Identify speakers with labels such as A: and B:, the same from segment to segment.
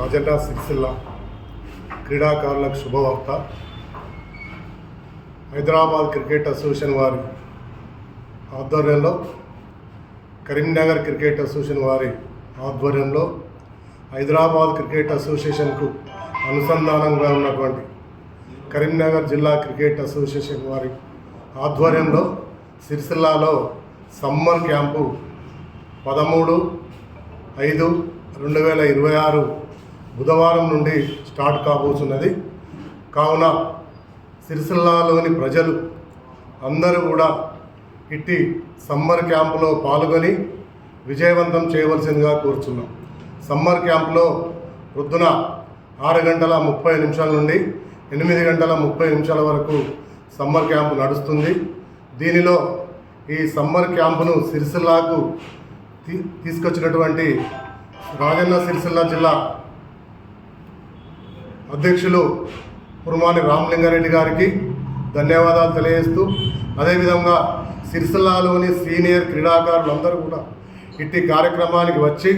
A: రాజన్న సిరిసిల్ల క్రీడాకారులకు శుభవార్త. Hyderabad cricket association వారి ఆధ్వర్యంలో, కరీంనగర్ క్రికెట్ అసోసియేషన్ వారి ఆధ్వర్యంలో, హైదరాబాద్ క్రికెట్ అసోసియేషన్కు అనుసంధానంగా ఉన్నటువంటి కరీంనగర్ జిల్లా క్రికెట్ అసోసియేషన్ వారి ఆధ్వర్యంలో సిరిసిల్లాలో సమ్మర్ క్యాంపు 13/5/2026 బుధవారం నుండి స్టార్ట్ కాబోతున్నది. కావున సిరిసిల్లాలోని ప్రజలు అందరూ కూడా ఇట్టి సమ్మర్ క్యాంపులో పాల్గొని విజయవంతం చేయవలసిందిగా కోరుచున్నాం. సమ్మర్ క్యాంపులో పొద్దున 6:30 నుండి 8:30 వరకు సమ్మర్ క్యాంపు నడుస్తుంది. దీనిలో ఈ సమ్మర్ క్యాంపును సిరిసిల్లాకు తీసుకొచ్చినటువంటి రాజన్న సిరిసిల్ల జిల్లా అధ్యక్షులు పురమాని రామలింగారెడ్డి గారికి ధన్యవాదాలు తెలియజేస్తూ, అదేవిధంగా సిరిసిల్లాలోని సీనియర్ క్రీడాకారులందరూ కూడా ఇట్టి కార్యక్రమానికి వచ్చి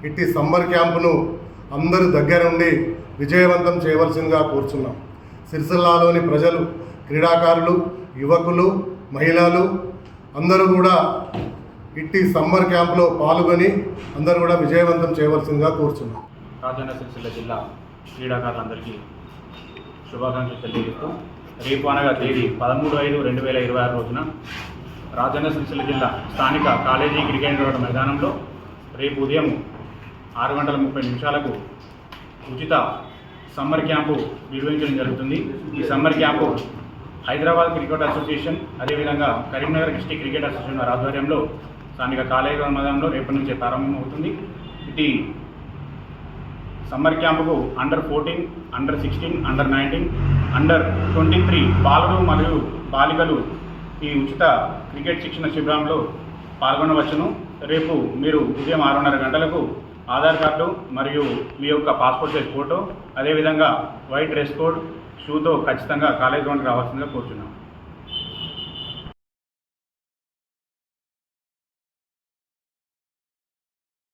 A: ఇట్టి సమ్మర్ క్యాంపును అందరూ దగ్గరుండి విజయవంతం చేయవలసిందిగా కోరుచున్నాం. సిరిసిల్లాలోని ప్రజలు, క్రీడాకారులు, యువకులు, మహిళలు అందరూ కూడా ఇట్టి సమ్మర్ క్యాంపులో పాల్గొని అందరూ కూడా విజయవంతం చేయవలసిందిగా కోరుచున్నాం.
B: రాజన్న సిరిసిల్ల జిల్లా క్రీడాకారులందరికీ శుభాకాంక్షలు తెలియజేస్తూ, రేపు అనగా తేదీ 13/5/2026 రోజున రాజన్న సిరిసిల్ల జిల్లా స్థానిక కాలేజీ క్రికెట్ గ్రౌండ్ మైదానంలో రేపు ఉదయం 6:30 ఉచిత సమ్మర్ క్యాంపు నిర్వహించడం జరుగుతుంది. ఈ summer camp Hyderabad cricket association, అదేవిధంగా కరీంనగర్ డిస్ట్రిక్ట్ క్రికెట్ అసోసియేషన్ వారి ఆధ్వర్యంలో స్థానిక కాలేజీ గ్రౌండ్ మైదానంలో రేపటి నుంచే ప్రారంభమవుతుంది. ఇటు సమ్మర్ క్యాంపుకు అండర్-14, అండర్-16, అండర్-19, అండర్-23 బాలురు మరియు బాలికలు ఈ ఉచిత క్రికెట్ శిక్షణ శిబిరంలో పాల్గొనవచ్చును. రేపు మీరు ఉదయం 6:30 ఆధార్ కార్డు మరియు మీ యొక్క పాస్పోర్ట్ సైజ్ ఫోటో, అదేవిధంగా వైట్ డ్రెస్ కోడ్, షూతో ఖచ్చితంగా కాలేజ్ గ్రౌండ్కి రావాల్సిందిగా కోరుచున్నాం.